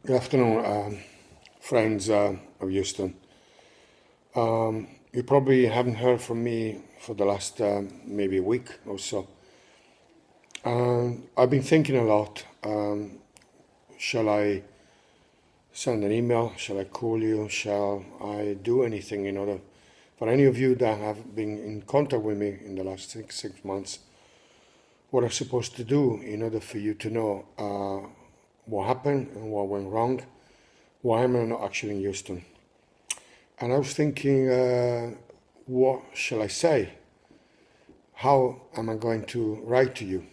Good afternoon, friends of Houston. You probably haven't heard from me for the last maybe a week or so. I've been thinking a lot. Shall I send an email? Shall I call you? Shall I do anything in order for any of you that have been in contact with me in the last six months? What I'm supposed to do in order for you to know what happened and what went wrong? Why am I not actually in Houston? And I was thinking, what shall I say? How am I going to write to you?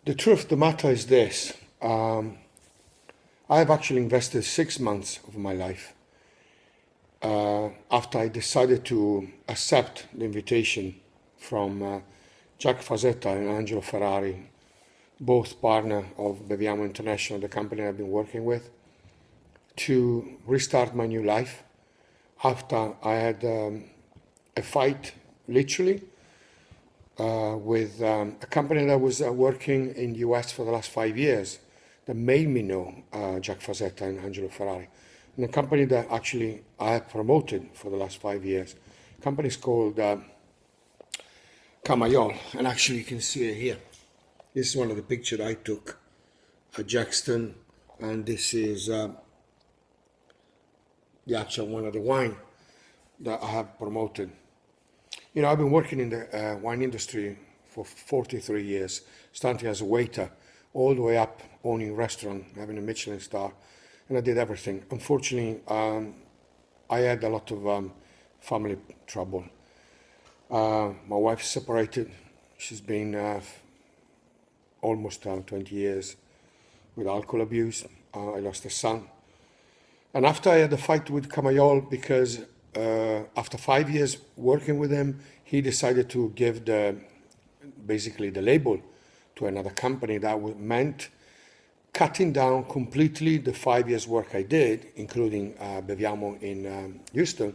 The truth of the matter is this. I have actually invested 6 months of my life after I decided to accept the invitation from Jack Fazzetta and Angelo Ferrari, both partner of Beviamo International, the company I've been working with, to restart my new life after I had a fight, literally, with a company that was working in the US for the last 5 years that made me know Jack Fazzetta and Angelo Ferrari. And a company that actually I have promoted for the last 5 years. The company is called Camayol, and actually you can see it here. This is one of the pictures I took at Jackson, and this is the actual one of the wine that I have promoted. You know, I've been working in the wine industry for 43 years, starting as a waiter, all the way up owning a restaurant, having a Michelin star, and I did everything. Unfortunately, I had a lot of family trouble. My wife separated. She's been almost 20 years with alcohol abuse. I lost a son. And after I had a fight with Camayol, because after 5 years working with him, he decided to give basically the label to another company that meant cutting down completely the 5 years work I did, including Beviamo in Houston.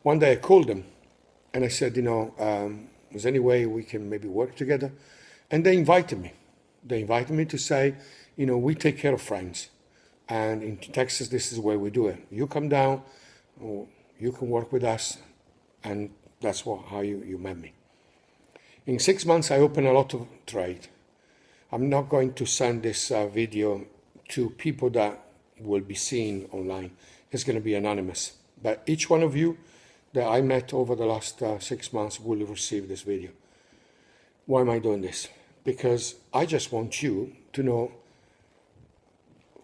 One day I called them and I said, you know, is there any way we can maybe work together? And they invited me. They invited me to say, you know, we take care of friends. And in Texas, this is the way we do it. You come down, you can work with us, and that's how you met me. In 6 months, I opened a lot of trade. I'm not going to send this video to people that will be seen online. It's going to be anonymous. But each one of you that I met over the last 6 months will receive this video. Why am I doing this? Because I just want you to know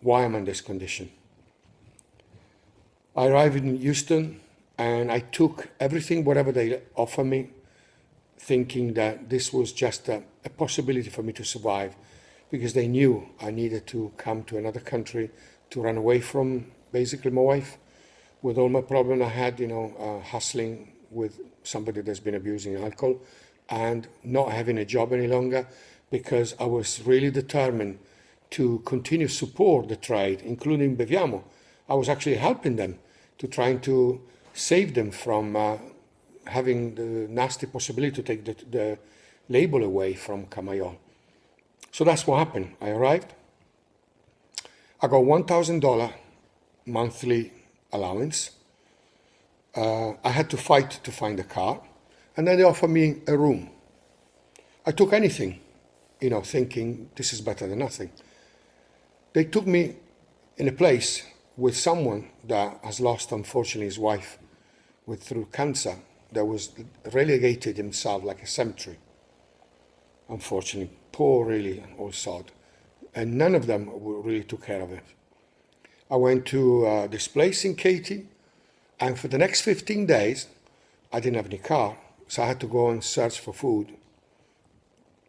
why I'm in this condition. I arrived in Houston and I took everything, whatever they offered me, thinking that this was just a possibility for me to survive, because they knew I needed to come to another country to run away from basically my wife with all my problem I had, you know, hustling with somebody that's been abusing alcohol and not having a job any longer, because I was really determined to continue support the trade, including Beviamo. I was actually helping them to trying to save them from having the nasty possibility to take the label away from Camayol. So that's what happened. I arrived. I got $1,000 monthly allowance. I had to fight to find a car, and then they offered me a room. I took anything, you know, thinking this is better than nothing. They took me in a place with someone that has lost, unfortunately, his wife through cancer, that was relegated himself like a cemetery. Unfortunately, poor, really, all sod. And none of them really took care of it. I went to this place in Katy, and for the next 15 days, I didn't have any car, so I had to go and search for food,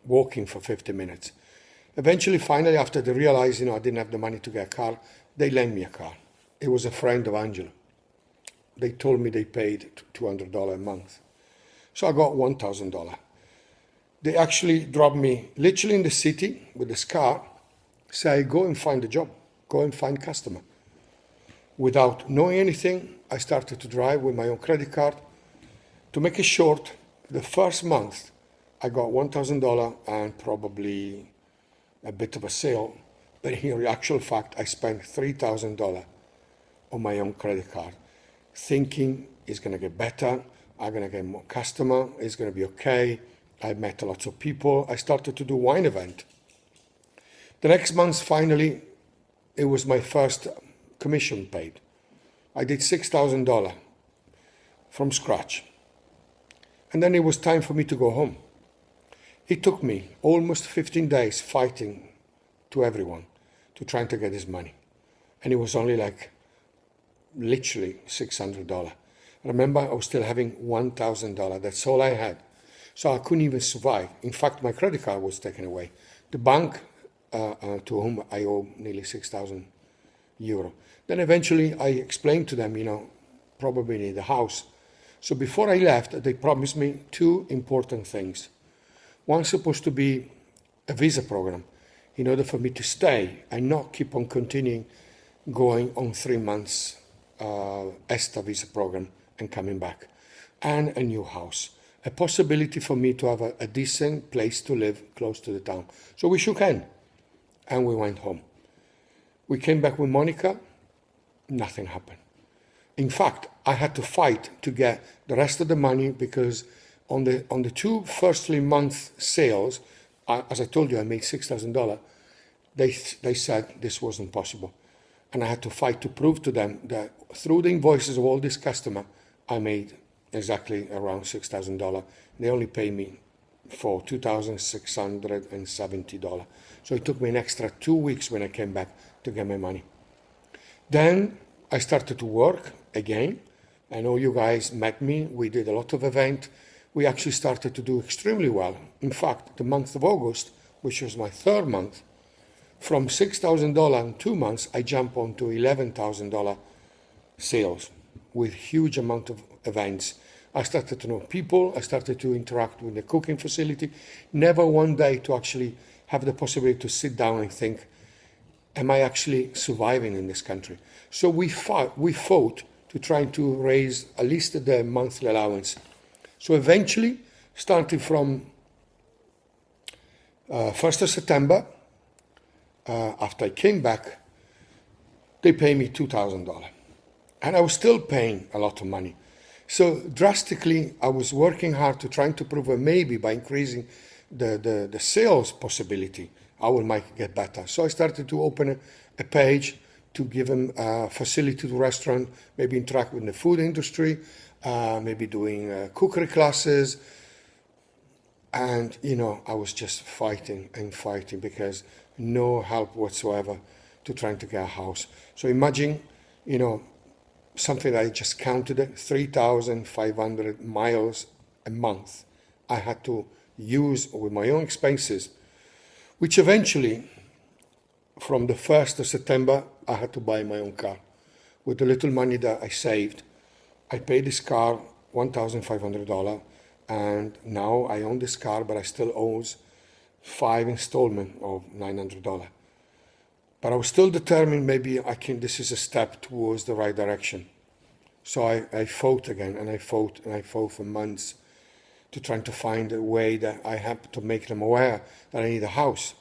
walking for 50 minutes. Eventually, finally, after they realized, you know, I didn't have the money to get a car, they lent me a car. It was a friend of Angelo. They told me they paid $200 a month. So I got $1,000. They actually dropped me literally in the city with this car, say, go and find a job, go and find customer. Without knowing anything, I started to drive with my own credit card. To make it short, the first month, I got $1,000 and probably a bit of a sale But in actual fact, I spent $3,000 on my own credit card, thinking it's going to get better, I'm going to get more customer, it's going to be okay. I met lots of people. I started to do wine event. The next month, finally, it was my first commission paid. I did $6,000 from scratch. And then it was time for me to go home. It took me almost 15 days fighting to everyone to trying to get this money. And it was only like literally $600. I remember I was still having $1,000. That's all I had. So I couldn't even survive. In fact, my credit card was taken away. The bank to whom I owe nearly 6,000 euro. Then eventually I explained to them, probably need a house. So before I left, they promised me two important things. One supposed to be a visa program in order for me to stay and not keep on continuing going on 3 months ESTA visa program and coming back. And a new house. A possibility for me to have a decent place to live close to the town. So we shook hands and we went home. We came back with Monica, nothing happened. In fact, I had to fight to get the rest of the money because on the two first month sales, as I told you, I made $6,000. They said this wasn't possible. And I had to fight to prove to them that through the invoices of all these customers, I made exactly around $6,000. They only paid me for $2,670. So it took me an extra 2 weeks when I came back to get my money. Then I started to work again. I know you guys met me. We did a lot of events. We actually started to do extremely well. In fact, the month of August, which was my third month, from $6,000 in 2 months, I jumped on to $11,000 sales with huge amount of events. I started to know people. I started to interact with the cooking facility. Never one day to actually have the possibility to sit down and think, am I actually surviving in this country? So we fought to try to raise at least the monthly allowance. So eventually, starting from 1st of September, after I came back, they paid me $2,000. And I was still paying a lot of money. So drastically, I was working hard to trying to prove that maybe by increasing the sales possibility, I might get better. So I started to open a page to give them a facility to restaurant, maybe interact with the food industry, maybe doing cookery classes. And, I was just fighting and fighting because no help whatsoever to trying to get a house. So imagine, something that I just counted, 3,500 miles a month I had to use with my own expenses, which eventually, from the 1st of September, I had to buy my own car. With the little money that I saved, I paid this car $1,500, and now I own this car, but I still owe 5 installments of $900. But I was still determined maybe this is a step towards the right direction. So I fought again, and I fought for months to try to find a way that I have to make them aware that I need a house.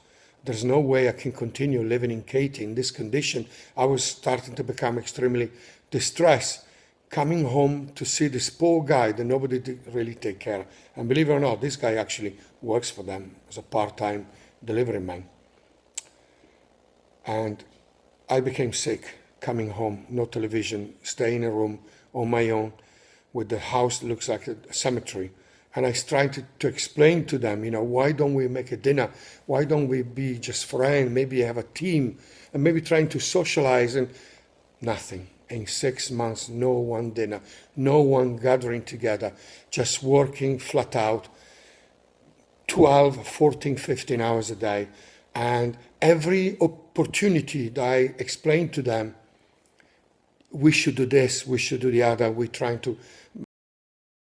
There's no way I can continue living in Katy in this condition. I was starting to become extremely distressed, coming home to see this poor guy that nobody did really take care of. And believe it or not, this guy actually works for them as a part-time delivery man. And I became sick, coming home, no television, stay in a room on my own with the house that looks like a cemetery. And I tried to explain to them, why don't we make a dinner? Why don't we be just friends? Maybe have a team and maybe trying to socialize, and nothing. In 6 months, no one dinner, no one gathering together, just working flat out, 12, 14, 15 hours a day. And every opportunity that I explained to them, we should do this, we should do the other, we're trying to